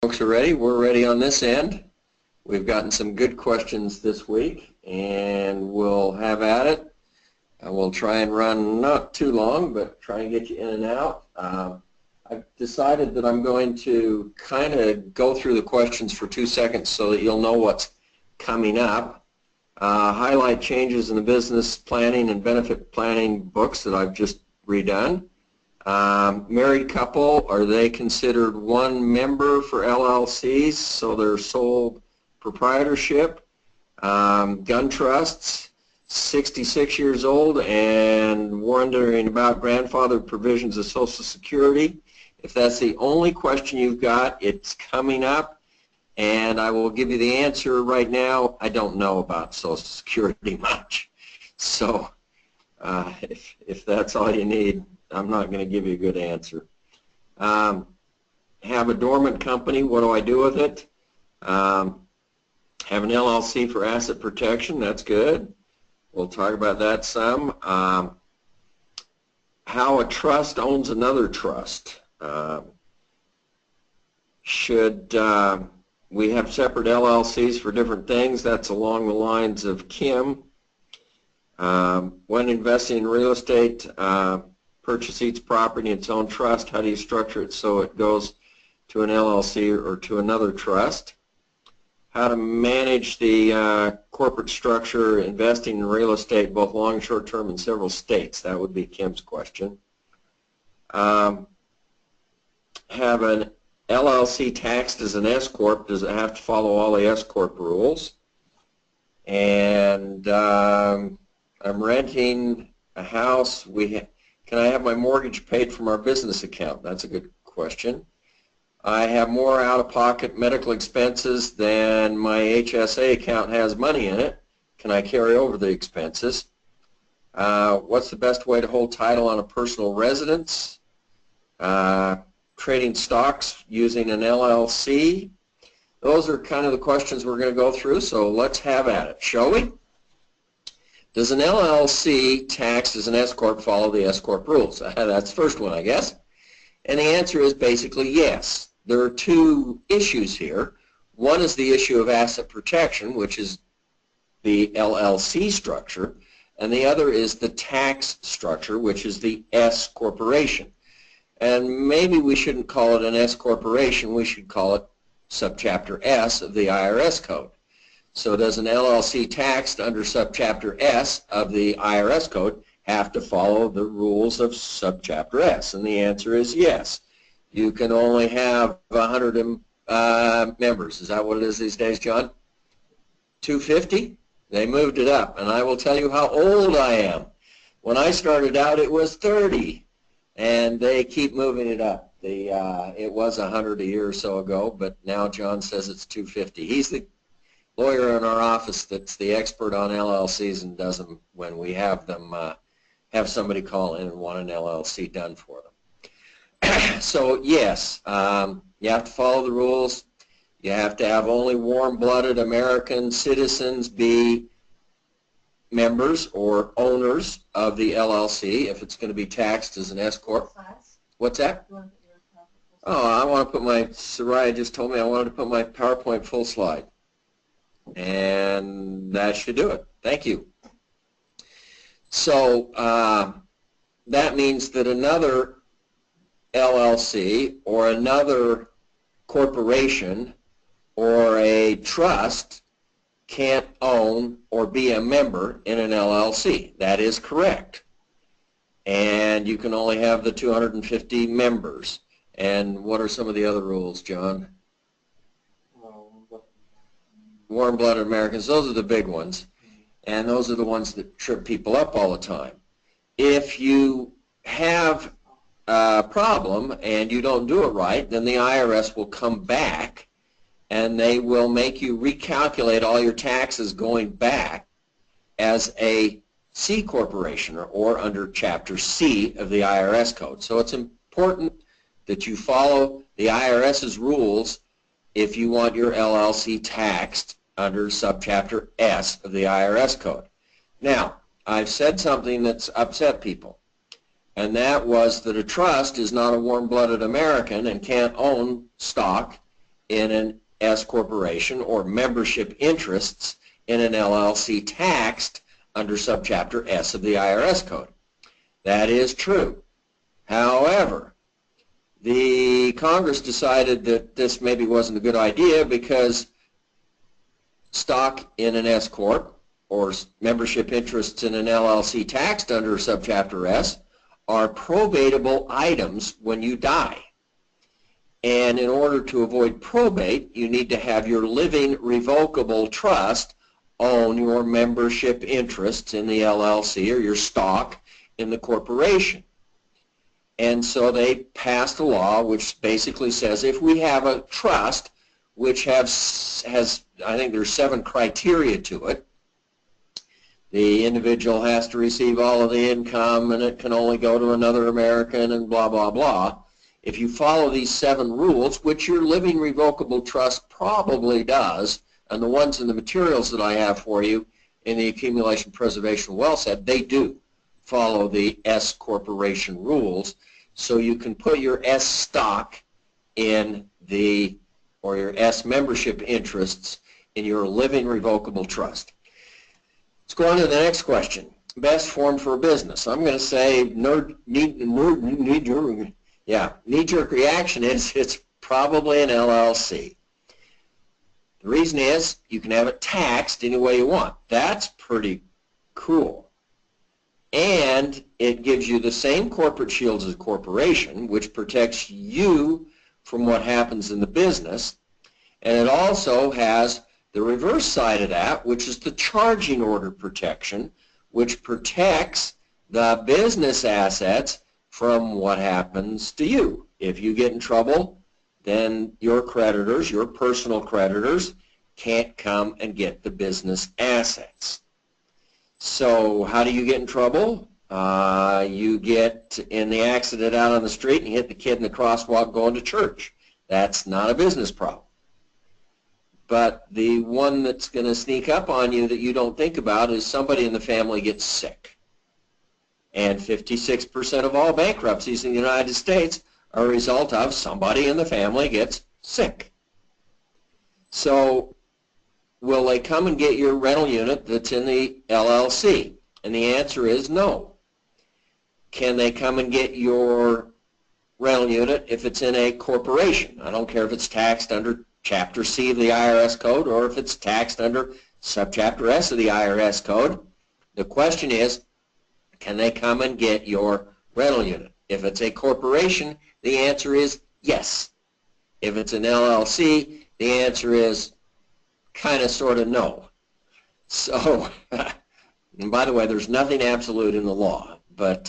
Folks are ready. We're ready on this end. We've gotten some good questions this week, and we'll have at it. We'll try and run not too long, but try and get you in and out. I've decided that I'm going to kind of go through the questions for 2 seconds so that you'll know what's coming up. Highlight changes in the business planning and benefit planning books that I've just redone. Married couple, are they considered one member for LLCs, so they're sole proprietorship? Gun trusts, 66 years old and wondering about grandfather provisions of Social Security. If that's the only question you've got, it's coming up, and I will give you the answer right now. I don't know about Social Security much, so if that's all you need, I'm not going to give you a good answer. Have a dormant company, what do I do with it? Have an LLC for asset protection, that's good. We'll talk about that some. How a trust owns another trust. Should we have separate LLCs for different things? That's along the lines of Kim. When investing in real estate, purchase each property in its own trust. How do you structure it so it goes to an LLC or to another trust? How to manage the corporate structure, investing in real estate, both long and short term in several states. That would be Kim's question. Have an LLC taxed as an S-Corp. Does it have to follow all the S-Corp rules? And I'm renting a house. Can I have my mortgage paid from our business account? That's a good question. I have more out-of-pocket medical expenses than my HSA account has money in it. Can I carry over the expenses? What's the best way to hold title on a personal residence? Trading stocks using an LLC? Those are kind of the questions we're going to go through, so let's have at it, shall we? Does an LLC taxed as an S-Corp follow the S-Corp rules? That's the first one, I guess. And the answer is basically yes. There are two issues here. One is the issue of asset protection, which is the LLC structure, and the other is the tax structure, which is the S corporation. And maybe we shouldn't call it an S corporation, we should call it subchapter S of the IRS code. So does an LLC taxed under subchapter S of the IRS code have to follow the rules of subchapter S? And the answer is yes. You can only have 100 members. Is that what it is these days, John? 250? They moved it up, and I will tell you how old I am. When I started out, it was 30, and they keep moving it up. It was 100 a year or so ago, but now John says it's 250. He's the lawyer in our office that's the expert on LLCs and does them when we have them have somebody call in and want an LLC done for them. So yes, you have to follow the rules. You have to have only warm-blooded American citizens be members or owners of the LLC if it's going to be taxed as an S-Corp. What's that? Oh, I want to put my, Soraya just told me I wanted to put my PowerPoint full slide. And that should do it. Thank you. So that means that another LLC or another corporation or a trust can't own or be a member in an LLC. That is correct. And you can only have the 250 members. And what are some of the other rules, John? Warm-blooded Americans, those are the big ones, and those are the ones that trip people up all the time. If you have a problem and you don't do it right, then the IRS will come back and they will make you recalculate all your taxes going back as a C corporation or under Chapter C of the IRS code. So it's important that you follow the IRS's rules if you want your LLC taxed under subchapter S of the IRS code. Now, I've said something that's upset people, and that was that a trust is not a warm-blooded American and can't own stock in an S corporation or membership interests in an LLC taxed under subchapter S of the IRS code. That is true. However, the Congress decided that this maybe wasn't a good idea because stock in an S Corp or membership interests in an LLC taxed under subchapter S are probatable items when you die. And in order to avoid probate, you need to have your living revocable trust own your membership interests in the LLC or your stock in the corporation. And so they passed a law which basically says if we have a trust which has I think there's 7 criteria to it. The individual has to receive all of the income and it can only go to another American and blah, blah, blah. If you follow these 7 rules, which your living revocable trust probably does, and the ones in the materials that I have for you in the accumulation preservation well set, they do follow the S corporation rules. So you can put your S stock in the, or your S membership interests in your living revocable trust. Let's go on to the next question. Best form for a business. I'm going to say knee-jerk reaction is it's probably an LLC. The reason is you can have it taxed any way you want. That's pretty cool. And it gives you the same corporate shield as a corporation, which protects you from what happens in the business. And it also has the reverse side of that, which is the charging order protection, which protects the business assets from what happens to you. If you get in trouble, then your creditors, your personal creditors, can't come and get the business assets. So how do you get in trouble? You get in the accident out on the street and you hit the kid in the crosswalk going to church. That's not a business problem. But the one that's going to sneak up on you that you don't think about is somebody in the family gets sick. And 56% of all bankruptcies in the United States are a result of somebody in the family gets sick. So will they come and get your rental unit that's in the LLC? And the answer is no. Can they come and get your rental unit if it's in a corporation? I don't care if it's taxed under Chapter C of the IRS code or if it's taxed under Subchapter S of the IRS code. The question is, can they come and get your rental unit? If it's a corporation, the answer is yes. If it's an LLC, the answer is kind of, sort of no. So, and by the way, there's nothing absolute in the law, but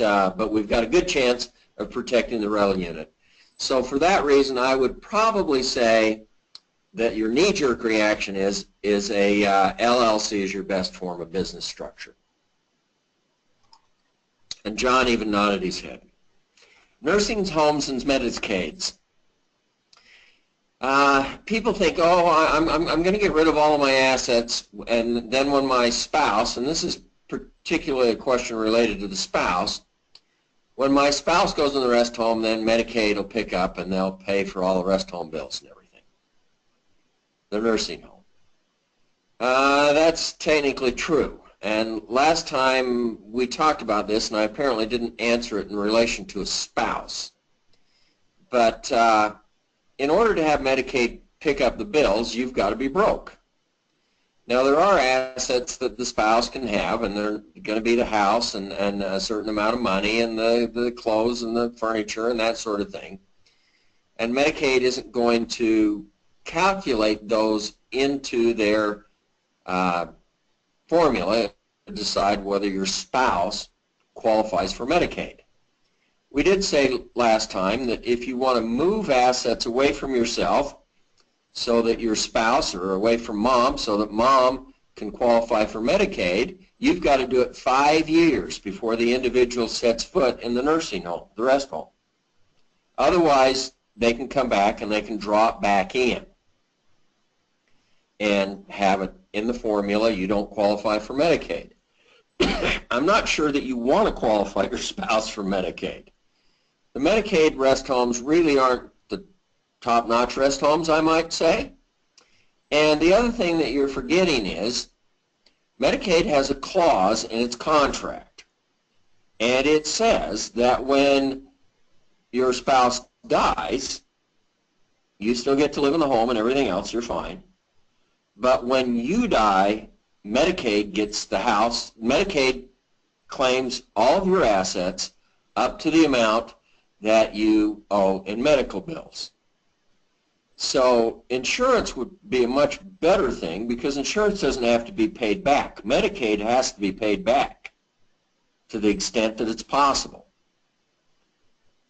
we've got a good chance of protecting the rental unit. So for that reason, I would probably say that your knee-jerk reaction is a LLC is your best form of business structure. And John even nodded his head. Nursing homes and Medicaids. People think, oh, I'm going to get rid of all of my assets, and then when my spouse, and this is particularly a question related to the spouse, when my spouse goes in the rest home, then Medicaid will pick up and they'll pay for all the rest home bills and everything. The nursing home. That's technically true. And last time we talked about this, and I apparently didn't answer it in relation to a spouse. But in order to have Medicaid pick up the bills, you've got to be broke. Now, there are assets that the spouse can have, and they're going to be the house and a certain amount of money and the clothes and the furniture and that sort of thing. And Medicaid isn't going to calculate those into their formula to decide whether your spouse qualifies for Medicaid. We did say last time that if you want to move assets away from yourself so that your spouse, or away from mom so that mom can qualify for Medicaid, you've got to do it 5 years before the individual sets foot in the nursing home, the rest home. Otherwise, they can come back and they can draw it back in and have it in the formula. You don't qualify for Medicaid. I'm not sure that you want to qualify your spouse for Medicaid. The Medicaid rest homes really aren't the top-notch rest homes, I might say. And the other thing that you're forgetting is Medicaid has a clause in its contract, and it says that when your spouse dies, you still get to live in the home and everything else, you're fine. But when you die, Medicaid gets the house. Medicaid claims all of your assets up to the amount that you owe in medical bills. So insurance would be a much better thing because insurance doesn't have to be paid back. Medicaid has to be paid back to the extent that it's possible.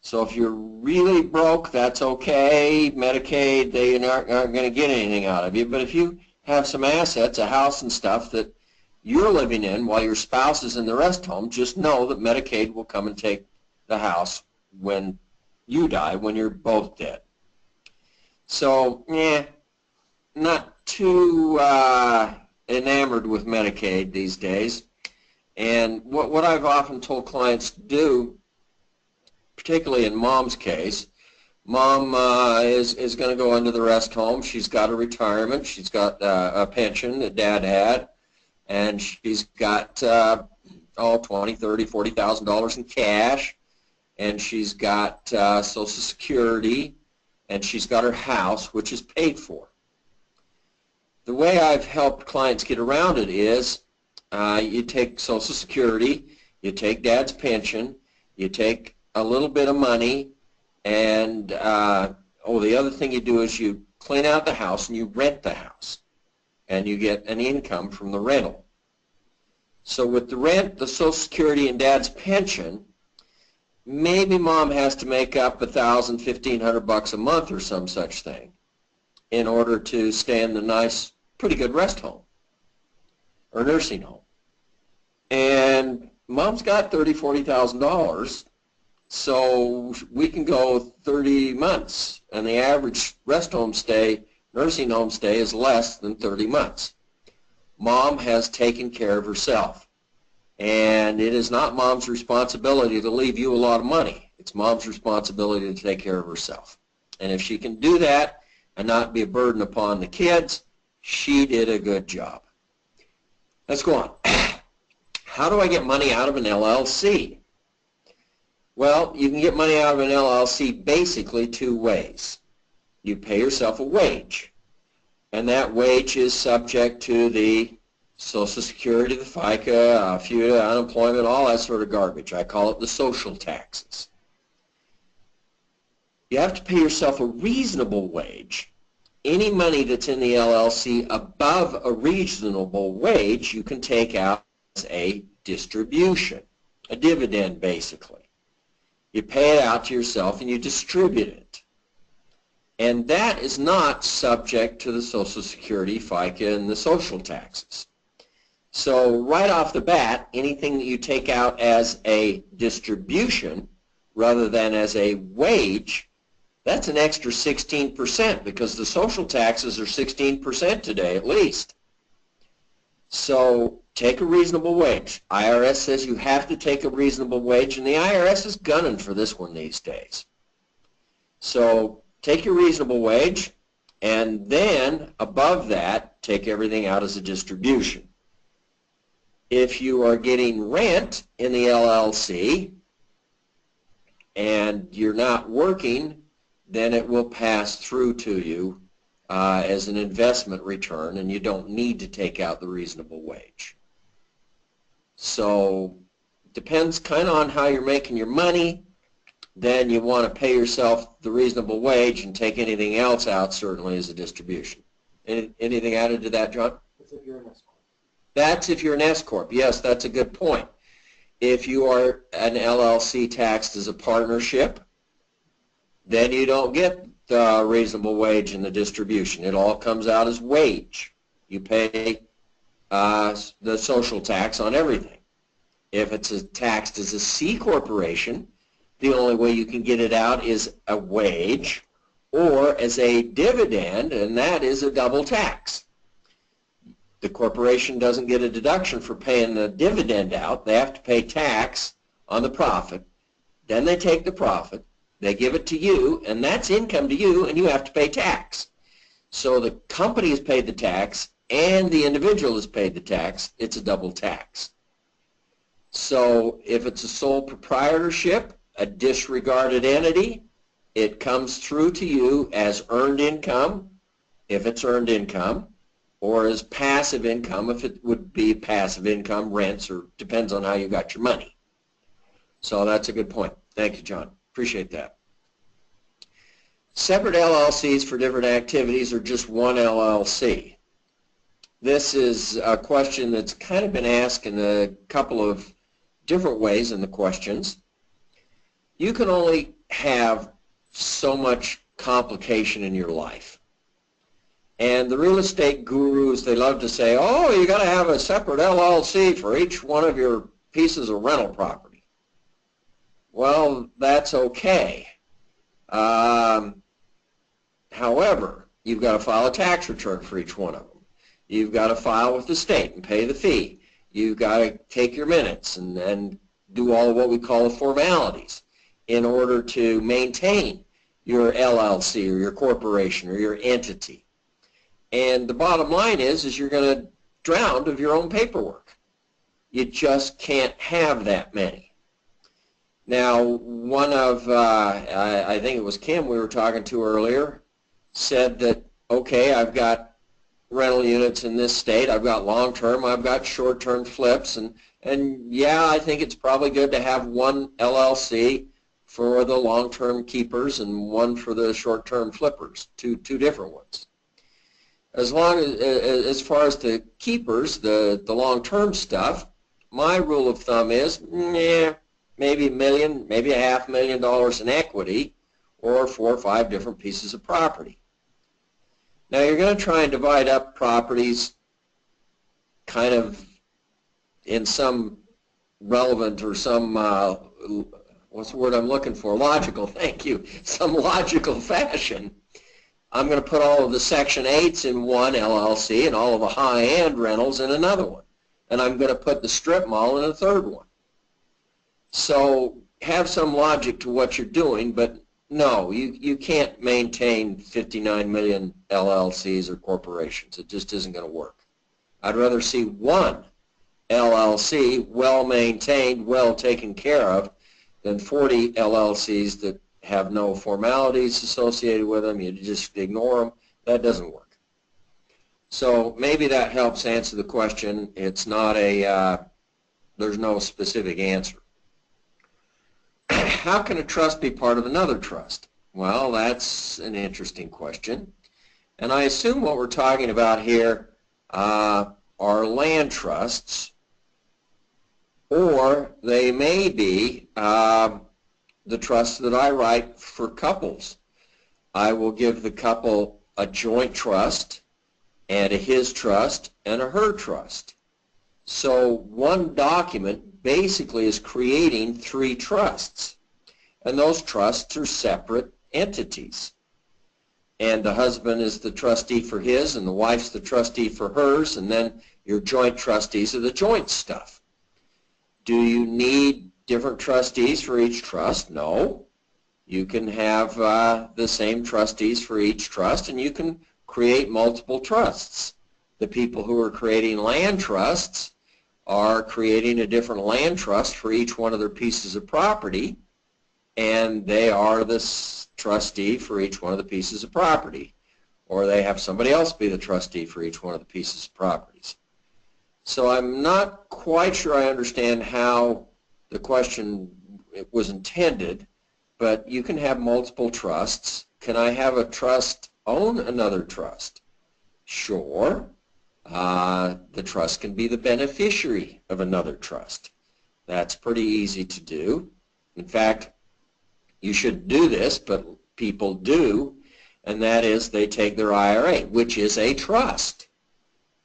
So if you're really broke, that's okay. Medicaid, they aren't going to get anything out of you. But if you have some assets, a house and stuff that you're living in while your spouse is in the rest home, just know that Medicaid will come and take the house when you die, when you're both dead. So, not too enamored with Medicaid these days. And what I've often told clients to do, particularly in Mom's case, Mom is going to go into the rest home. She's got a retirement. She's got a pension that Dad had, and she's got $20,000, $30,000, $40,000 in cash, and she's got Social Security, and she's got her house, which is paid for. The way I've helped clients get around it is you take Social Security, you take Dad's pension, you take a little bit of money, and the other thing you do is you clean out the house and you rent the house, and you get an income from the rental. So with the rent, the Social Security, and Dad's pension, maybe Mom has to make up $1,000, $1,500 a month or some such thing in order to stay in the nice, pretty good rest home or nursing home. And Mom's got $30,000, $40,000, so we can go 30 months, and the average rest home stay, nursing home stay, is less than 30 months. Mom has taken care of herself. And it is not Mom's responsibility to leave you a lot of money. It's Mom's responsibility to take care of herself. And if she can do that and not be a burden upon the kids, she did a good job. Let's go on. How do I get money out of an LLC? Well, you can get money out of an LLC basically two ways. You pay yourself a wage, and that wage is subject to the Social Security, the FICA, FICA, unemployment, all that sort of garbage. I call it the social taxes. You have to pay yourself a reasonable wage. Any money that's in the LLC above a reasonable wage, you can take out as a distribution, a dividend basically. You pay it out to yourself and you distribute it. And that is not subject to the Social Security, FICA, and the social taxes. So right off the bat, anything that you take out as a distribution rather than as a wage, that's an extra 16% because the social taxes are 16% today at least. So take a reasonable wage. IRS says you have to take a reasonable wage, and the IRS is gunning for this one these days. So take your reasonable wage, and then above that, take everything out as a distribution. If you are getting rent in the LLC and you're not working, then it will pass through to you as an investment return, and you don't need to take out the reasonable wage. So it depends kind of on how you're making your money. Then you want to pay yourself the reasonable wage and take anything else out certainly as a distribution. Anything added to that, John? That's if you're an S-Corp. Yes, that's a good point. If you are an LLC taxed as a partnership, then you don't get the reasonable wage in the distribution. It all comes out as wage. You pay the social tax on everything. If it's taxed as a C corporation, the only way you can get it out is a wage or as a dividend, and that is a double tax. The corporation doesn't get a deduction for paying the dividend out. They have to pay tax on the profit. Then they take the profit, They give it to you, and that's income to you, and you have to pay tax. So the company has paid the tax, and the individual has paid the tax. It's a double tax. So if it's a sole proprietorship, a disregarded entity, it comes through to you as earned income, if it's earned income, or as passive income, if it would be passive income, rents, or depends on how you got your money. So that's a good point. Thank you, John. Appreciate that. Separate LLCs for different activities or just one LLC? This is a question that's kind of been asked in a couple of different ways in the questions. You can only have so much complication in your life. And the real estate gurus, they love to say, oh, you got to have a separate LLC for each one of your pieces of rental property. Well, that's okay. However, you've got to file a tax return for each one of them. You've got to file with the state and pay the fee. You've got to take your minutes and do all of what we call the formalities in order to maintain your LLC or your corporation or your entity. And the bottom line is you're going to drown of your own paperwork. You just can't have that many. Now, one of, I think it was Kim we were talking to earlier, said that, okay, I've got rental units in this state, I've got long-term, I've got short-term flips, and yeah, I think it's probably good to have one LLC for the long-term keepers and one for the short-term flippers, two different ones. As far as the keepers, the long-term stuff, my rule of thumb is, yeah, maybe $1 million, maybe $500,000 in equity, or 4 or 5 different pieces of property. Now you're going to try and divide up properties kind of in some relevant or some, what's the word I'm looking for? Logical, thank you. Some logical fashion. I'm going to put all of the Section 8s in one LLC and all of the high-end rentals in another one. And I'm going to put the strip mall in a third one. So have some logic to what you're doing, but no, you can't maintain 59 million LLCs or corporations. It just isn't going to work. I'd rather see one LLC well-maintained, well taken care of, than 40 LLCs that have no formalities associated with them. You just ignore them. That doesn't work. So maybe that helps answer the question. It's not a, there's no specific answer. How can a trust be part of another trust? Well, that's an interesting question. And I assume what we're talking about here are land trusts, or they may be the trusts that I write for couples. I will give the couple a joint trust and a his trust and a her trust. So one document basically is creating 3 trusts, and those trusts are separate entities. And the husband is the trustee for his, and the wife's the trustee for hers, and then your joint trustees are the joint stuff. Do you need different trustees for each trust? No. You can have the same trustees for each trust, and you can create multiple trusts. The people who are creating land trusts are creating a different land trust for each one of their pieces of property, and they are the trustee for each one of the pieces of property, or they have somebody else be the trustee for each one of the pieces of properties. So I'm not quite sure I understand how the question was intended, but you can have multiple trusts. Can I have a trust own another trust? Sure. The trust can be the beneficiary of another trust. That's pretty easy to do. In fact, you should do this, but people do, and that is they take their IRA, which is a trust,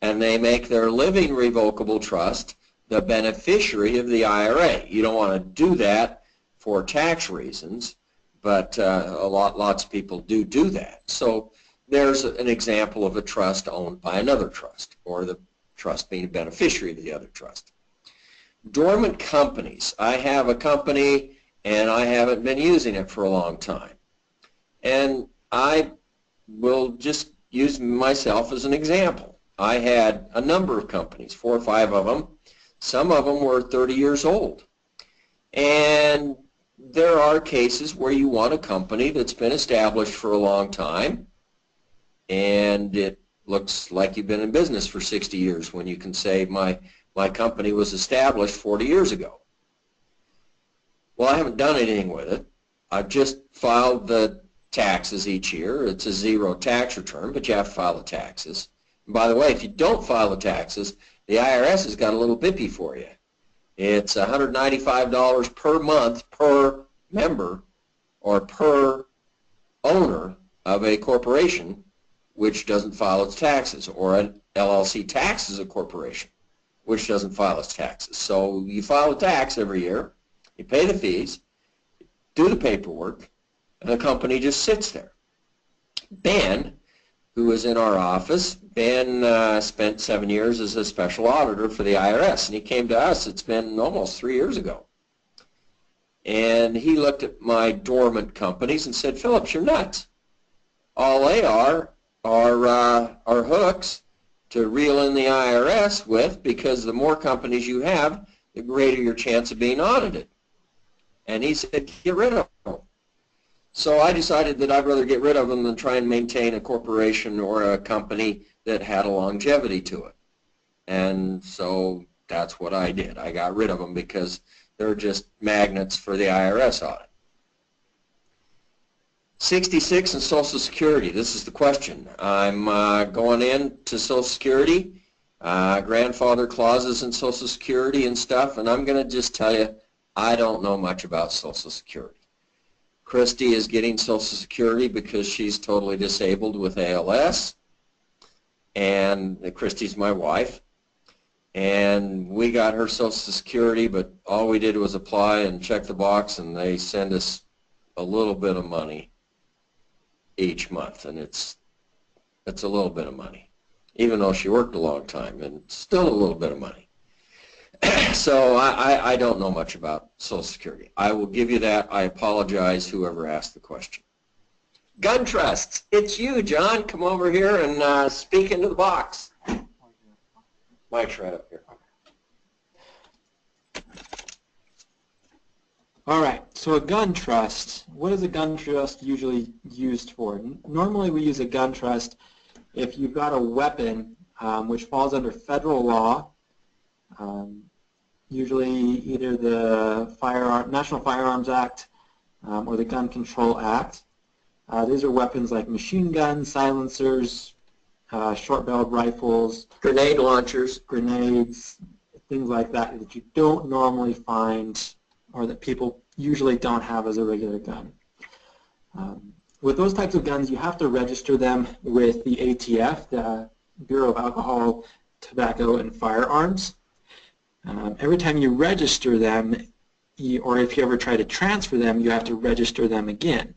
and they make their living revocable trust the beneficiary of the IRA. You don't want to do that for tax reasons, but lots of people do that. So there's an example of a trust owned by another trust, or the trust being a beneficiary of the other trust. Dormant companies. I have a company and I haven't been using it for a long time. And I will just use myself as an example. I had a number of companies, 4 or 5 of them. Some of them were 30 years old. And there are cases where you want a company that's been established for a long time, and it looks like you've been in business for 60 years when you can say my company was established 40 years ago. Well, I haven't done anything with it. I've just filed the taxes each year. It's a 0 tax return, but you have to file the taxes. And by the way, if you don't file the taxes, the IRS has got a little bippy for you. It's $195 per month per member or per owner of a corporation which doesn't file its taxes, or an LLC taxes a corporation which doesn't file its taxes. So you file a tax every year, you pay the fees, do the paperwork, and the company just sits there. Ben, who was in our office, Ben spent 7 years as a special auditor for the IRS, and he came to us, it's been almost 3 years ago. And he looked at my dormant companies and said, Phillips, you're nuts. All they are hooks to reel in the IRS with, because the more companies you have, the greater your chance of being audited. And he said, get rid of them. So I decided that I'd rather get rid of them than try and maintain a corporation or a company that had a longevity to it. And so that's what I did. I got rid of them because they're just magnets for the IRS audit. 66 and Social Security. This is the question. I'm going into Social Security, grandfather clauses in Social Security and stuff, and I'm going to just tell you, I don't know much about Social Security. Christy is getting Social Security because she's totally disabled with ALS, and Christy's my wife, and we got her Social Security, but all we did was apply and check the box, and they send us a little bit of money each month, and it's a little bit of money, even though she worked a long time, and still a little bit of money. So I don't know much about Social Security. I will give you that. I apologize, whoever asked the question. Gun trusts. It's you, John. Come over here and speak into the box. Mike's right up here. All right, so a gun trust. What is a gun trust usually used for? Normally we use a gun trust if you've got a weapon which falls under federal law, usually either the National Firearms Act or the Gun Control Act. These are weapons like machine guns, silencers, short-barreled rifles, grenade launchers, grenades, things like that that you don't normally find, or that people usually don't have as a regular gun. With those types of guns, you have to register them with the ATF, the Bureau of Alcohol, Tobacco, and Firearms. Every time you register them, or if you ever try to transfer them, you have to register them again.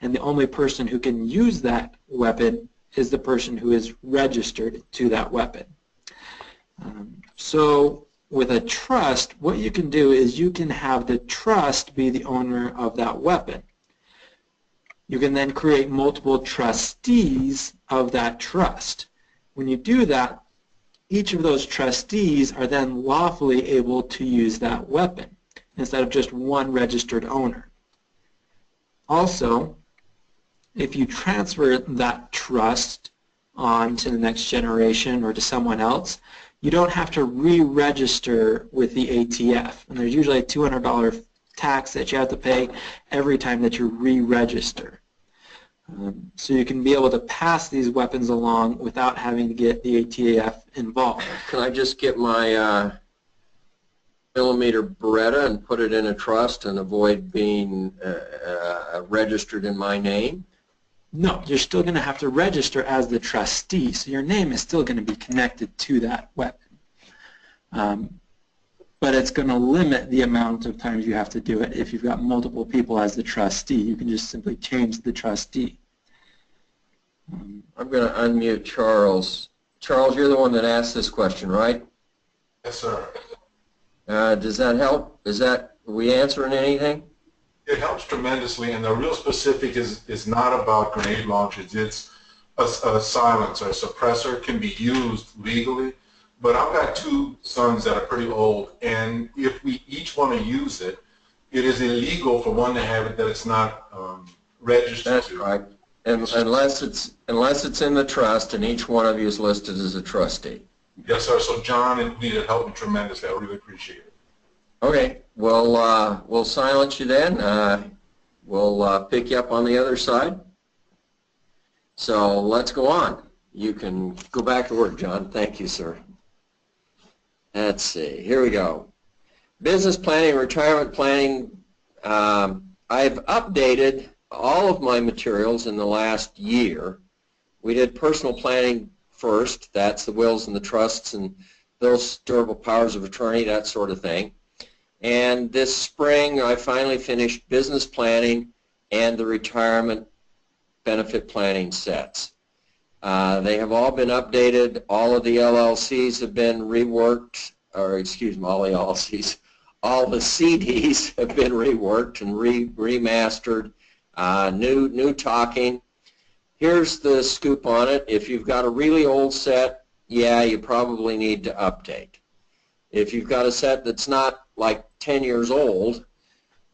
And the only person who can use that weapon is the person who is registered to that weapon. So with a trust, what you can do is you can have the trust be the owner of that weapon. You can then create multiple trustees of that trust. When you do that, each of those trustees are then lawfully able to use that weapon instead of just one registered owner. Also, if you transfer that trust on to the next generation or to someone else, you don't have to re-register with the ATF. And there's usually a $200 tax that you have to pay every time that you re-register. So you can be able to pass these weapons along without having to get the ATF involved. Can I just get my millimeter Beretta and put it in a trust and avoid being registered in my name? No, you're still going to have to register as the trustee, so your name is still going to be connected to that weapon. But it's going to limit the amount of times you have to do it. If you've got multiple people as the trustee, you can just simply change the trustee. I'm going to unmute Charles. Charles, you're the one that asked this question, right? Yes, sir. Does that help? Are we answering anything? It helps tremendously, and the real specific is not about grenade launchers. It's a silencer, a suppressor can be used legally, but I've got two sons that are pretty old, and if we each want to use it, it is illegal for one to have it that it's not registered That's to. right. Unless it's in the trust, and each one of you is listed as a trustee. Yes, sir. So John and Lee have helped me tremendously. I really appreciate it. Okay, we'll silence you then. We'll pick you up on the other side. So let's go on. You can go back to work, John. Thank you, sir. Let's see. Here we go. Business planning, retirement planning. I've updated all of my materials in the last year. We did personal planning first. That's the wills and the trusts and those durable powers of attorney, that sort of thing. And this spring, I finally finished business planning and the retirement benefit planning sets. They have all been updated. All of the LLCs have been reworked, or excuse me, all the LLCs. All the CDs have been reworked and remastered. New talking. Here's the scoop on it. If you've got a really old set, yeah, you probably need to update. If you've got a set that's not like 10 years old,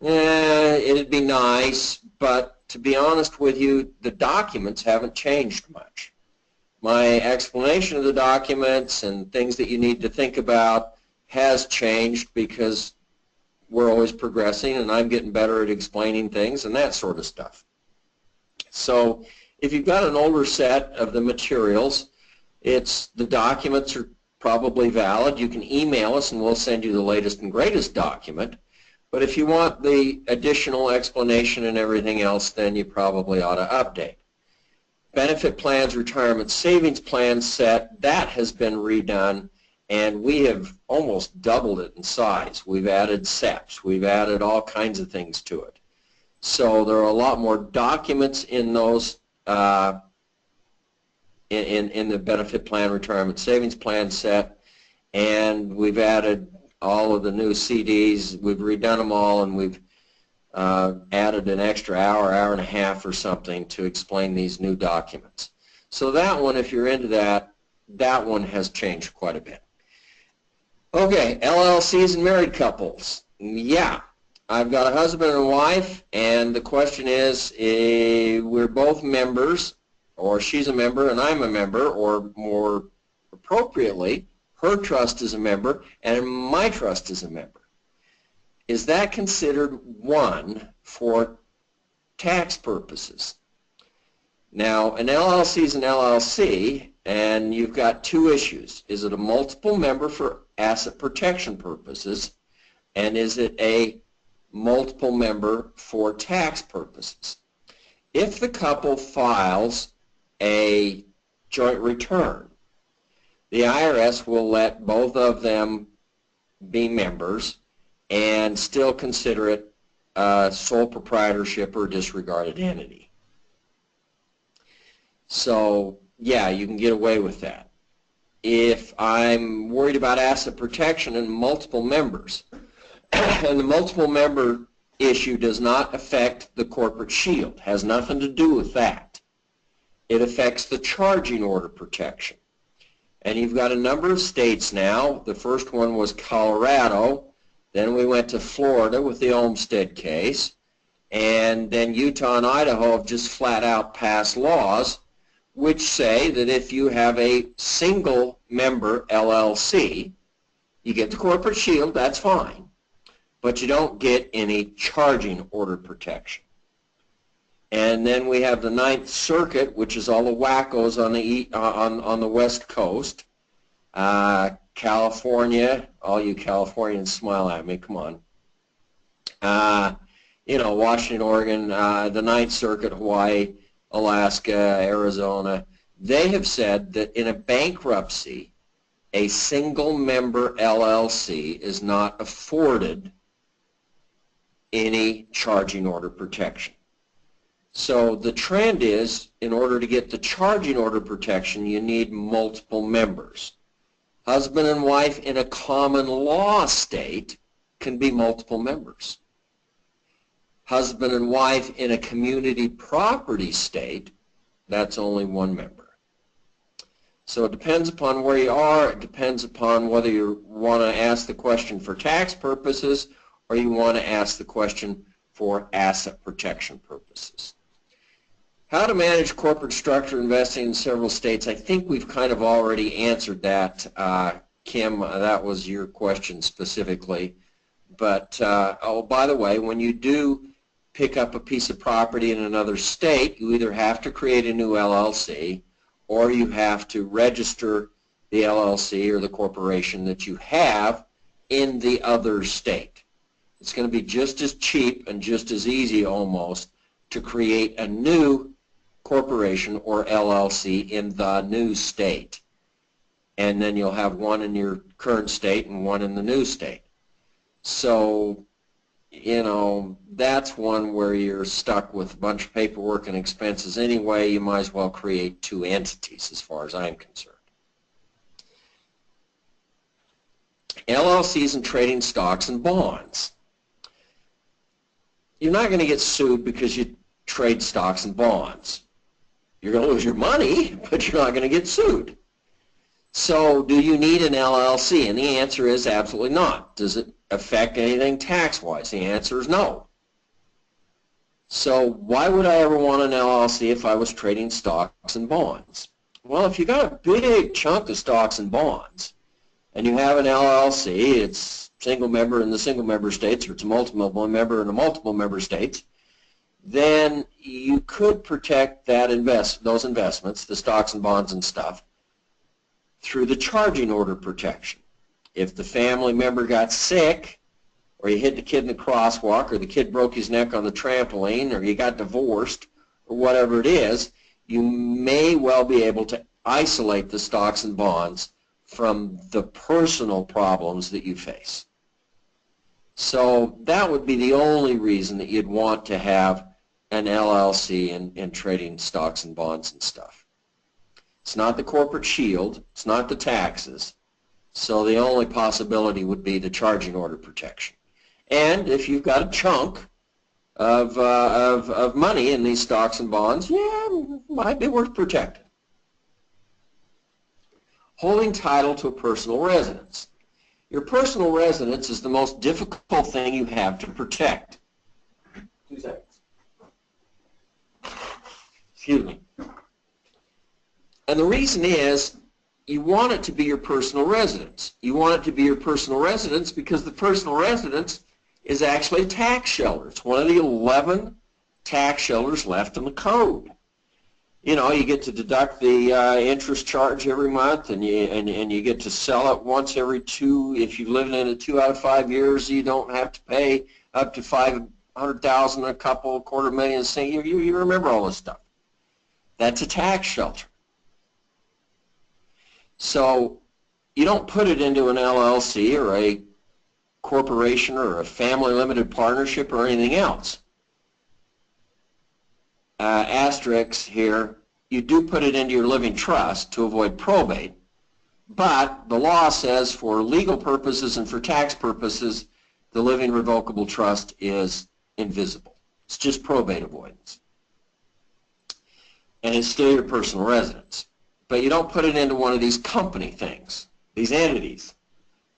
it'd be nice, but to be honest with you, the documents haven't changed much. My explanation of the documents and things that you need to think about has changed because we're always progressing and I'm getting better at explaining things and that sort of stuff. So if you've got an older set of the materials, the documents are probably valid. You can email us and we'll send you the latest and greatest document. But if you want the additional explanation and everything else, then you probably ought to update. Benefit plans, retirement savings plan set, that has been redone, and we have almost doubled it in size. We've added SEPs. We've added all kinds of things to it. So there are a lot more documents in those in the benefit plan, retirement savings plan set, and we've added all of the new CDs. We've redone them all, and we've added an extra hour, hour and a half or something to explain these new documents. So that one, if you're into that, that one has changed quite a bit. Okay, LLCs and married couples. Yeah, I've got a husband and a wife, and the question is, we're both members, or she's a member and I'm a member, or more appropriately, her trust is a member and my trust is a member. Is that considered one for tax purposes? Now, an LLC is an LLC, and you've got two issues. Is it a multiple member for asset protection purposes, and is it a multiple member for tax purposes? If the couple files a joint return, the IRS will let both of them be members and still consider it a sole proprietorship or disregarded entity. So, yeah, you can get away with that. If I'm worried about asset protection and multiple members, and the multiple member issue does not affect the corporate shield, has nothing to do with that. It affects the charging order protection. And you've got a number of states now. The first one was Colorado. Then we went to Florida with the Olmstead case. And then Utah and Idaho have just flat out passed laws which say that if you have a single member LLC, you get the corporate shield, that's fine, but you don't get any charging order protection. And then we have the Ninth Circuit, which is all the wackos on the West Coast. California, all you Californians smile at me, come on. You know, Washington, Oregon, the Ninth Circuit, Hawaii, Alaska, Arizona, they have said that in a bankruptcy, a single member LLC is not afforded any charging order protection. So the trend is, in order to get the charging order protection, you need multiple members. Husband and wife in a common law state can be multiple members. Husband and wife in a community property state, that's only one member. So it depends upon where you are. It depends upon whether you want to ask the question for tax purposes or you want to ask the question for asset protection purposes. How to manage corporate structure investing in several states. I think we've kind of already answered that, Kim. That was your question specifically. But, oh, by the way, when you do pick up a piece of property in another state, you either have to create a new LLC or you have to register the LLC or the corporation that you have in the other state. It's going to be just as cheap and just as easy almost to create a new corporation or LLC in the new state. And then you'll have one in your current state and one in the new state. So, you know, that's one where you're stuck with a bunch of paperwork and expenses anyway. You might as well create two entities as far as I'm concerned. LLCs and trading stocks and bonds. You're not going to get sued because you trade stocks and bonds. You're going to lose your money, but you're not going to get sued. So do you need an LLC? And the answer is absolutely not. Does it affect anything tax-wise? The answer is no. So why would I ever want an LLC if I was trading stocks and bonds? Well, if you got a big chunk of stocks and bonds and you have an LLC, it's single member in the single member states or it's a multiple member in the multiple member states, then you could protect that those investments, the stocks and bonds and stuff, through the charging order protection. If the family member got sick, or you hit the kid in the crosswalk, or the kid broke his neck on the trampoline, or you got divorced, or whatever it is, you may well be able to isolate the stocks and bonds from the personal problems that you face. So that would be the only reason that you'd want to have an LLC in trading stocks and bonds and stuff. It's not the corporate shield, it's not the taxes, so the only possibility would be the charging order protection. And if you've got a chunk of money in these stocks and bonds, yeah, it might be worth protecting. Holding title to a personal residence. Your personal residence is the most difficult thing you have to protect. 2 seconds. Excuse me. And the reason is you want it to be your personal residence. You want it to be your personal residence because the personal residence is actually a tax shelter. It's one of the 11 tax shelters left in the code. You know, you get to deduct the interest charge every month, and you get to sell it once every 2. If you've lived in it 2 out of 5 years, you don't have to pay up to $500,000, a couple, $250,000. You remember all this stuff. That's a tax shelter. So you don't put it into an LLC or a corporation or a family limited partnership or anything else. Asterisk here, you do put it into your living trust to avoid probate, but the law says for legal purposes and for tax purposes, the living revocable trust is invisible. It's just probate avoidance. And it's still your personal residence. But you don't put it into one of these company things, these entities.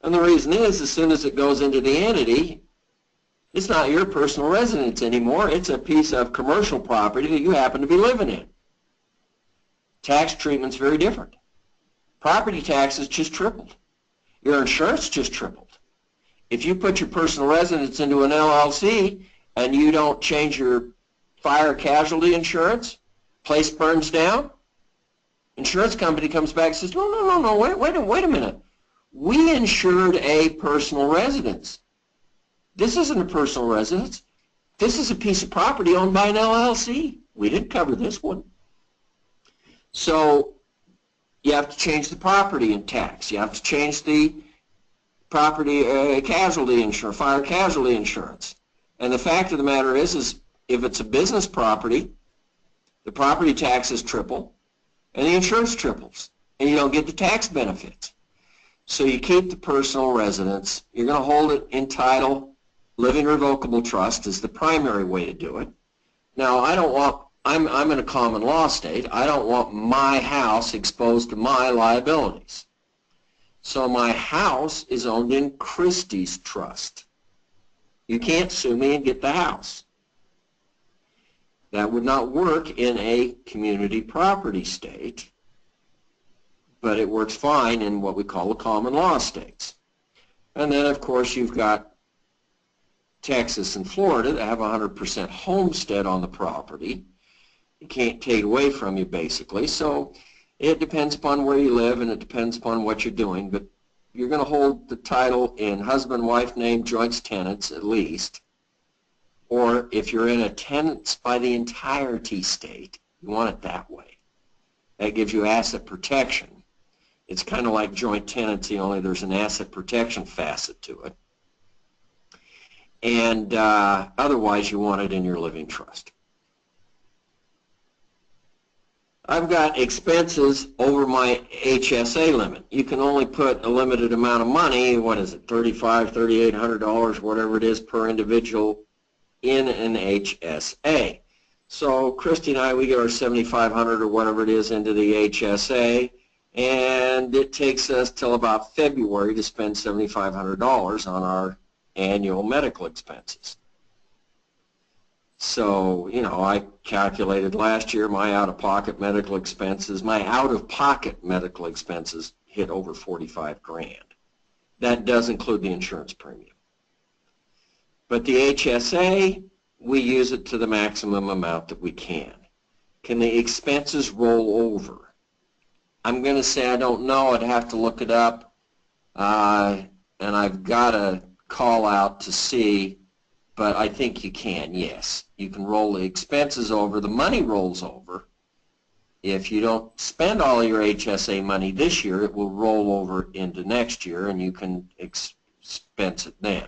And the reason is, as soon as it goes into the entity, it's not your personal residence anymore. It's a piece of commercial property that you happen to be living in. Tax treatment's very different. Property taxes just tripled. Your insurance just tripled. If you put your personal residence into an LLC and you don't change your fire casualty insurance, place burns down, insurance company comes back and says, no, wait a minute. We insured a personal residence. This isn't a personal residence. This is a piece of property owned by an LLC. We didn't cover this one. So you have to change the property in tax. You have to change the property casualty insurance, fire casualty insurance. And the fact of the matter is if it's a business property, the property taxes triple and the insurance triples, and you don't get the tax benefits. So you keep the personal residence. You're going to hold it in title Living revocable trust is the primary way to do it. Now, I'm in a common law state. I don't want my house exposed to my liabilities. So my house is owned in Christie's trust. You can't sue me and get the house. That would not work in a community property state, but it works fine in what we call the common law states. And then, of course, you've got Texas and Florida that have 100% homestead on the property. You can't take it away from you, basically. So it depends upon where you live, and it depends upon what you're doing, but you're going to hold the title in husband-wife name, joints, tenants at least. Or if you're in a tenants by the entirety state, you want it that way. That gives you asset protection. It's kind of like joint tenancy, only there's an asset protection facet to it. And otherwise, you want it in your living trust. I've got expenses over my HSA limit. You can only put a limited amount of money, what is it, $3,500, $3,800, whatever it is per individual in an HSA. So Christy and I, we get our $7,500 or whatever it is into the HSA, and it takes us till about February to spend $7,500 on our annual medical expenses. So, you know, I calculated last year my out-of-pocket medical expenses. My out-of-pocket medical expenses hit over 45 grand. That does include the insurance premium. But the HSA, we use it to the maximum amount that we can. Can the expenses roll over? I'm going to say I don't know. I'd have to look it up. And I've got to call out to see. But I think you can, yes. You can roll the expenses over. The money rolls over. If you don't spend all your HSA money this year, it will roll over into next year, and you can expense it then.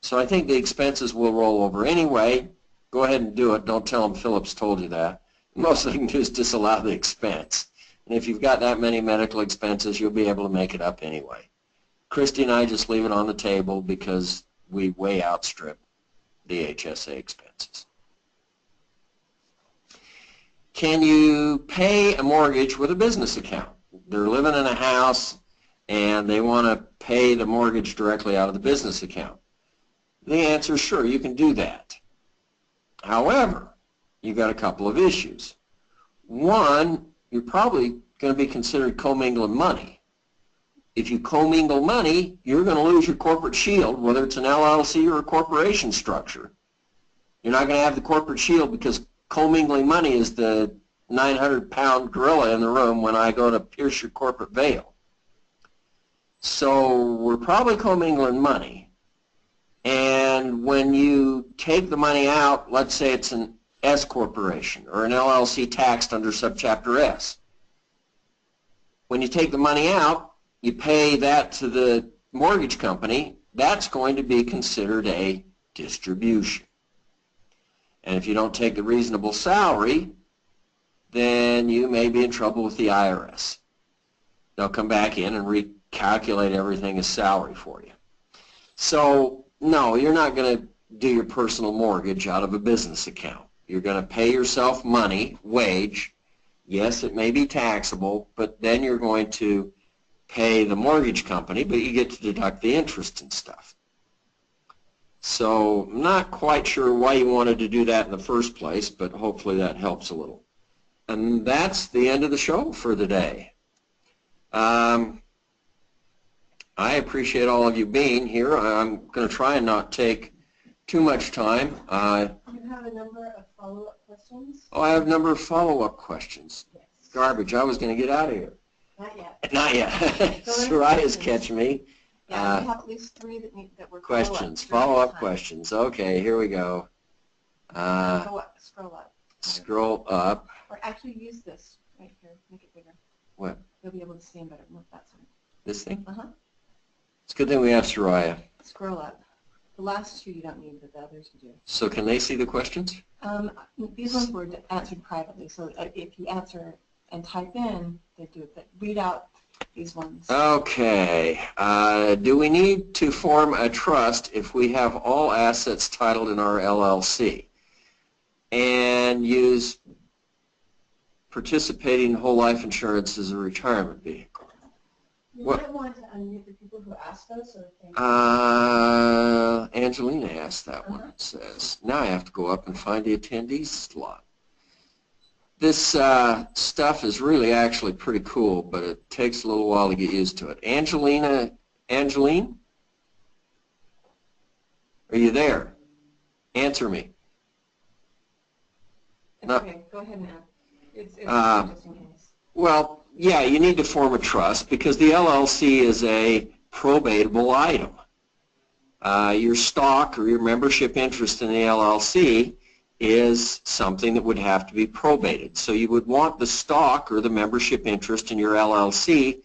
So I think the expenses will roll over anyway. Go ahead and do it. Don't tell them Phillips told you that. Most they can do is disallow the expense. And if you've got that many medical expenses, you'll be able to make it up anyway. Christy and I just leave it on the table because we way outstrip the HSA expenses. Can you pay a mortgage with a business account? They're living in a house and they want to pay the mortgage directly out of the business account. The answer is sure, you can do that. However, you've got a couple of issues. One, you're probably going to be considered commingling money. If you commingle money, you're going to lose your corporate shield, whether it's an LLC or a corporation structure. You're not going to have the corporate shield because commingling money is the 900-pound gorilla in the room when I go to pierce your corporate veil. So we're probably commingling money. And when you take the money out, let's say it's an S corporation or an LLC taxed under subchapter S. When you take the money out, you pay that to the mortgage company, that's going to be considered a distribution. And if you don't take a reasonable salary, then you may be in trouble with the IRS. They'll come back in and recalculate everything as salary for you. So, no, you're not going to do your personal mortgage out of a business account. You're going to pay yourself money, wage. Yes, it may be taxable, but then you're going to pay the mortgage company, but you get to deduct the interest and stuff. So I'm not quite sure why you wanted to do that in the first place, but hopefully that helps a little. And that's the end of the show for the day. I appreciate all of you being here. I'm going to try and not take too much time. You have a number of follow-up questions? Oh, I have a number of follow-up questions. Yes. Garbage. I was going to get out of here. Not yet. Not yet. Soraya's catching me. Yeah, we have at least three that were Questions. follow-up Follow-up questions. Okay, here we go. Go up, scroll up. Scroll up. Or actually use this right here. Make it bigger. What? You'll be able to see them better. Move that side. This thing? Uh-huh. It's a good thing we have Soraya. Scroll up. The last two you don't need, but the others you do. So can they see the questions? These ones were answered privately, so if you answer and type in, they do it. But read out these ones. Okay. Do we need to form a trust if we have all assets titled in our LLC and use participating whole life insurance as a retirement vehicle? You What? might want to unmute the people who asked us. So Angelina asked that one, it says. Now I have to go up and find the attendees slot. This stuff is really actually pretty cool, but it takes a little while to get used to it. Angeline? Are you there? Answer me. okay, go ahead and add. It's just in case. Well, yeah, you need to form a trust because the LLC is a probatable item. Your stock or your membership interest in the LLC is something that would have to be probated. So you would want the stock or the membership interest in your LLC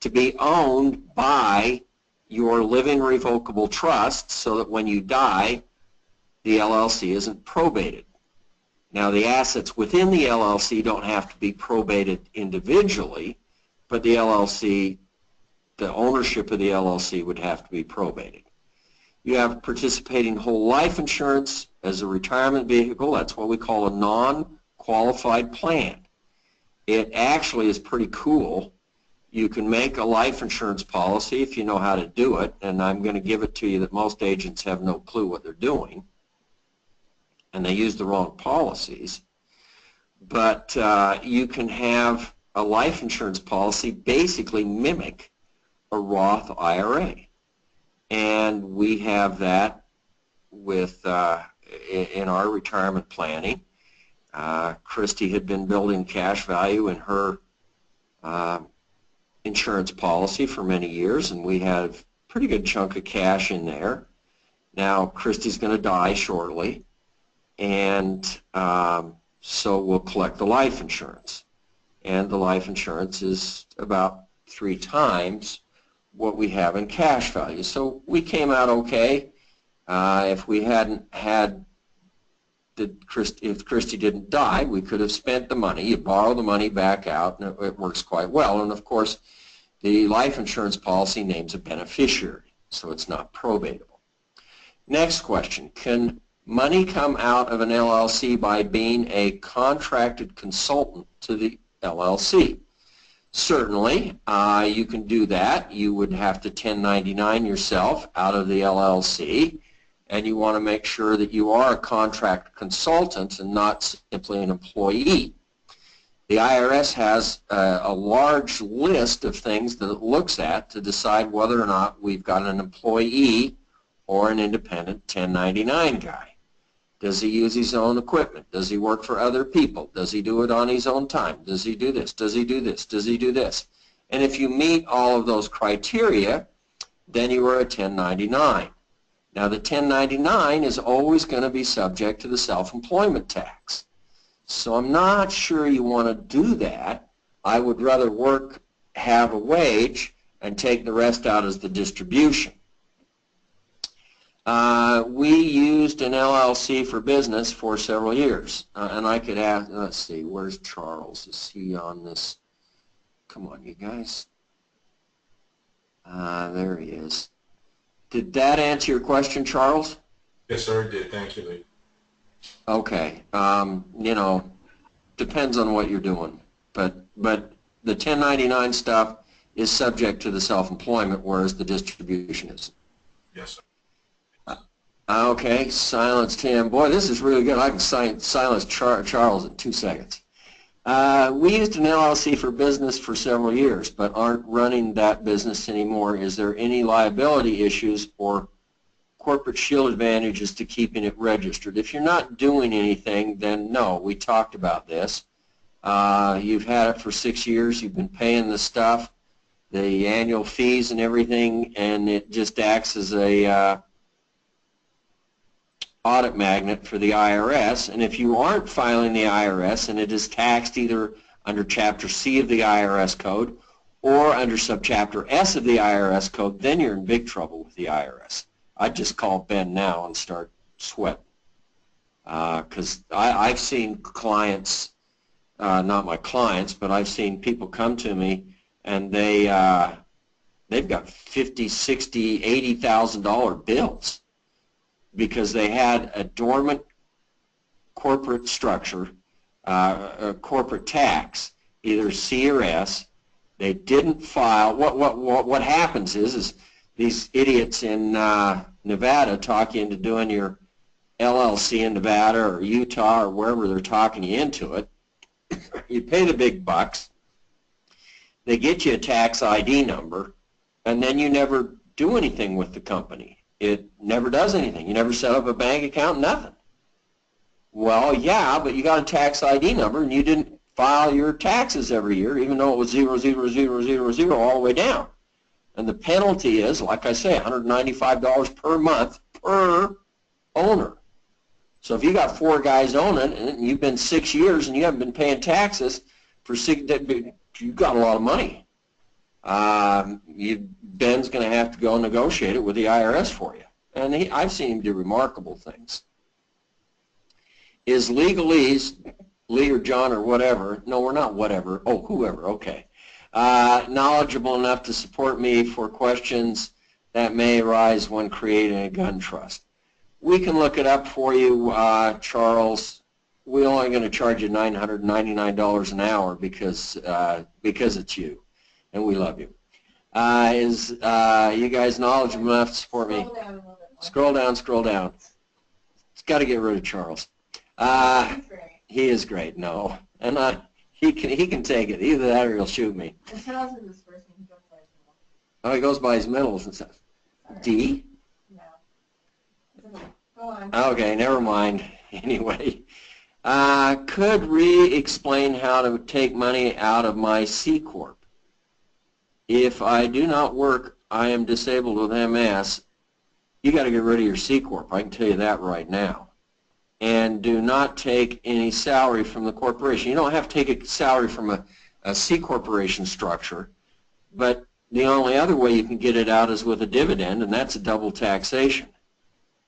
to be owned by your living revocable trust so that when you die, the LLC isn't probated. Now, the assets within the LLC don't have to be probated individually, but the LLC, the ownership of the LLC would have to be probated. You have participating whole life insurance as a retirement vehicle. That's what we call a non-qualified plan. It actually is pretty cool. You can make a life insurance policy if you know how to do it, and I'm going to give it to you that most agents have no clue what they're doing, and they use the wrong policies. But you can have a life insurance policy basically mimic a Roth IRA. And we have that with in our retirement planning. Christy had been building cash value in her insurance policy for many years, and we had a pretty good chunk of cash in there. Now Christy's going to die shortly, and so we'll collect the life insurance. And the life insurance is about 3 times what we have in cash value. So we came out okay. If we hadn't had, if Christy didn't die, we could have spent the money. You borrow the money back out, and it works quite well. And of course, the life insurance policy names a beneficiary, so it's not probatable. Next question, can money come out of an LLC by being a contracted consultant to the LLC? Certainly, you can do that. You would have to 1099 yourself out of the LLC, and you want to make sure that you are a contract consultant and not simply an employee. The IRS has a large list of things that it looks at to decide whether or not we've got an employee or an independent 1099 guy. Does he use his own equipment? Does he work for other people? Does he do it on his own time? Does he do this? Does he do this? Does he do this? And if you meet all of those criteria, then you are a 1099. Now the 1099 is always going to be subject to the self-employment tax. So I'm not sure you want to do that. I would rather work, have a wage, and take the rest out as the distribution. We used an LLC for business for several years, and I could ask, let's see, where's Charles? Is he on this? Come on, you guys. There he is. Did that answer your question, Charles? Yes, sir, it did. Thank you, Lee. Okay. You know, depends on what you're doing, but the 1099 stuff is subject to the self-employment, whereas the distribution isn't. Yes, sir. Okay, silenced him. Boy, this is really good. I can silence Charles in 2 seconds. We used an LLC for business for several years, but aren't running that business anymore. Is there any liability issues or corporate shield advantages to keeping it registered? If you're not doing anything, then no. We talked about this. You've had it for 6 years. You've been paying the stuff, the annual fees and everything, and it just acts as a audit magnet for the IRS. And if you aren't filing the IRS and it is taxed either under Chapter C of the IRS code or under Subchapter S of the IRS code, then you're in big trouble with the IRS. I'd just call Ben now and start sweating. Because I've seen clients, not my clients, but I've seen people come to me and they've got $50,000, $60,000, $80,000 bills because they had a dormant corporate structure, a corporate tax, either C or S. They didn't file. What happens is these idiots in Nevada talk you into doing your LLC in Nevada or Utah or wherever they're talking you into it. You pay the big bucks. They get you a tax ID number, and then you never do anything with the company. It never does anything. You never set up a bank account, nothing. Well, yeah, but you got a tax ID number, and you didn't file your taxes every year, even though it was 00000 all the way down. And the penalty is, like I say, $195 per month per owner. So if you got 4 guys owning it, and you've been 6 years, and you haven't been paying taxes for 6, you've got a lot of money. Ben's going to have to go negotiate it with the IRS for you. And I've seen him do remarkable things. Is LegaLees, Lee or John or whatever, no, we're not whatever, oh, whoever, okay, knowledgeable enough to support me for questions that may arise when creating a gun trust? We can look it up for you, Charles. We're only going to charge you $999 an hour because it's you, and we love you. You guys knowledgeable enough to support me? Scroll down, scroll down. It's got to get rid of Charles. He is great, no. And he can take it. Either that or he'll shoot me. And Charles is his first name. He goes by his middle. Oh, he goes by his middles and stuff. D? No. Go on. Okay, never mind. Anyway, could explain how to take money out of my C-Corp. If I do not work, I am disabled with MS. You got to get rid of your C-Corp. I can tell you that right now. And do not take any salary from the corporation. You don't have to take a salary from a C corporation structure, but the only other way you can get it out is with a dividend, and that's a double taxation.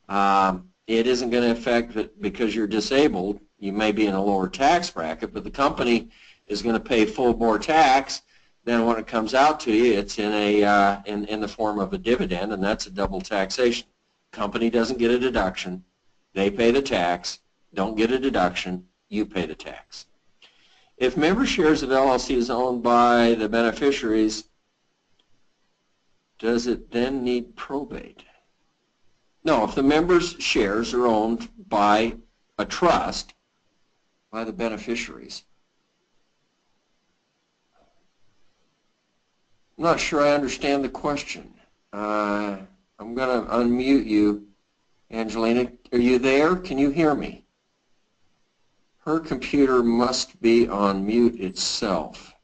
It isn't going to affect that because you're disabled. You may be in a lower tax bracket, but the company is going to pay full bore tax. Then when it comes out to you, it's in the form of a dividend, and that's a double taxation. Company doesn't get a deduction. They pay the tax, don't get a deduction, you pay the tax. If member shares of LLC is owned by the beneficiaries, does it then need probate? No, if the members' shares are owned by a trust, by the beneficiaries. I'm not sure I understand the question. I'm going to unmute you. Angelina, are you there? Can you hear me? Her computer must be on mute itself.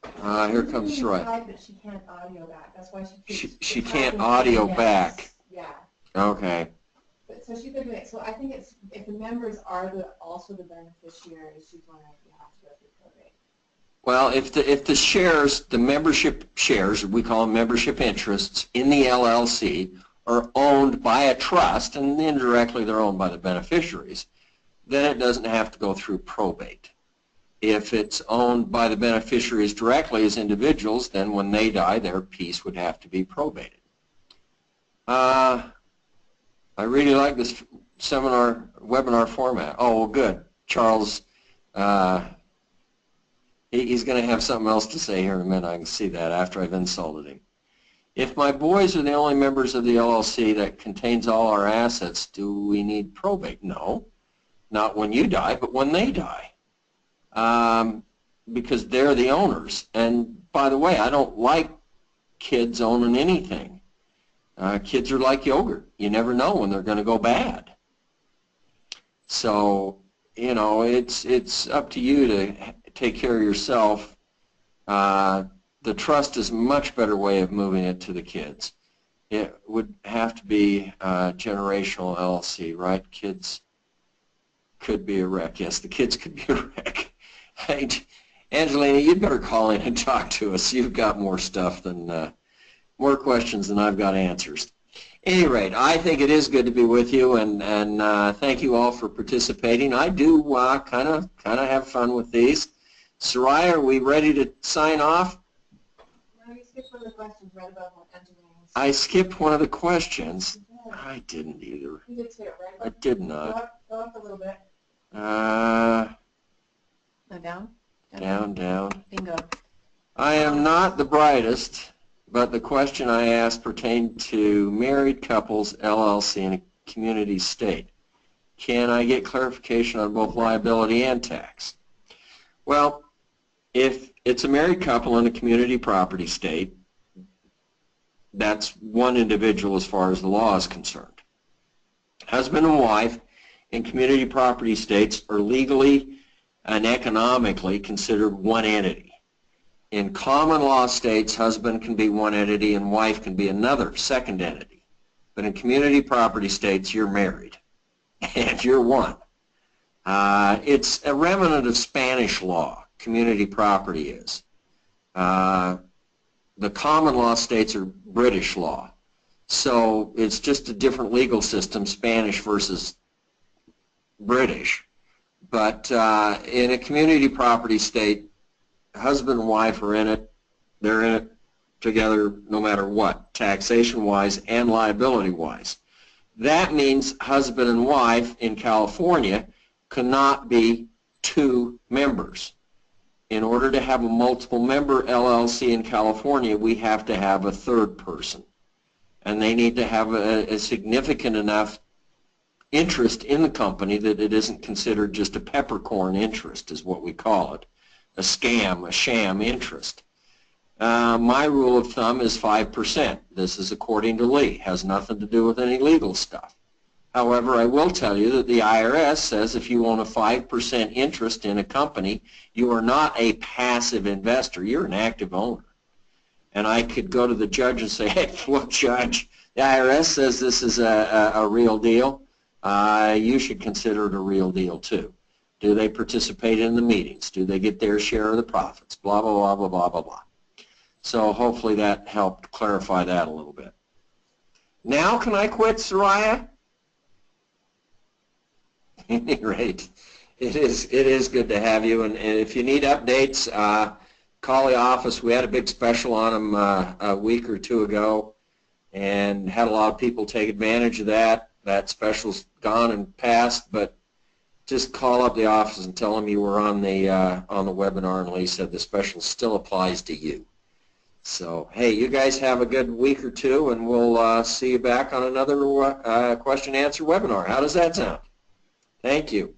Here comes Roy. But she can't audio back. That's why she can't audio back. Yeah. Okay. But, so she could do it. So I think it's if the members are also the beneficiaries, she's wondering if you have to go through probate. Well, if the shares, the membership shares, we call them membership interests in the LLC, are owned by a trust, and indirectly they're owned by the beneficiaries, then it doesn't have to go through probate. If it's owned by the beneficiaries directly as individuals, then when they die, their piece would have to be probated. I really like this webinar format. Oh, well, good. Charles, he's going to have something else to say here in a minute. I can see that after I've insulted him. If my boys are the only members of the LLC that contains all our assets, do we need probate? No, not when you die, but when they die, because they're the owners. And by the way, I don't like kids owning anything. Kids are like yogurt. You never know when they're going to go bad. So, you know, it's up to you to take care of yourself. The trust is a much better way of moving it to the kids. It would have to be a generational LLC, right? Kids could be a wreck. Yes, the kids could be a wreck. Hey, Angelina, you'd better call in and talk to us. You've got more stuff than, more questions than I've got answers. At any rate, I think it is good to be with you, and thank you all for participating. I do kind of have fun with these. Soraya, are we ready to sign off? No, you skipped one of the questions right above entering. I skipped one of the questions. I didn't either. You did too, right? I did not. Go up a little bit. No, Down? down. Bingo. I am not the brightest, but the question I asked pertained to married couples, LLC, in a community state. Can I get clarification on both liability and tax? Well, if it's a married couple in a community property state, that's one individual as far as the law is concerned. Husband and wife in community property states are legally and economically considered one entity. In common law states, husband can be one entity and wife can be another, second entity. But in community property states, you're married and you're one. It's a remnant of Spanish law, community property is. The common law states are British law. So it's just a different legal system, Spanish versus British. But in a community property state, husband and wife are in it. They're in it together no matter what, taxation-wise and liability-wise. That means husband and wife in California cannot be two members. In order to have a multiple member LLC in California, we have to have a third person. And they need to have a significant enough interest in the company that it isn't considered just a peppercorn interest is what we call it. A scam, a sham interest. My rule of thumb is 5%. This is according to Lee. Has nothing to do with any legal stuff. However, I will tell you that the IRS says if you own a 5% interest in a company, you are not a passive investor. You're an active owner. And I could go to the judge and say, hey, look, Judge, the IRS says this is a real deal. You should consider it a real deal, too. Do they participate in the meetings? Do they get their share of the profits? Blah, blah, blah, blah, blah, blah, blah. So hopefully that helped clarify that a little bit. Now can I quit, Soraya? At any rate, it is good to have you. And if you need updates, call the office. We had a big special on them a week or two ago and had a lot of people take advantage of that. That special's gone and passed, but just call up the office and tell them you were on the webinar, and Lee said the special still applies to you. So, hey, you guys have a good week or two, and we'll see you back on another question-answer webinar. How does that sound? Thank you.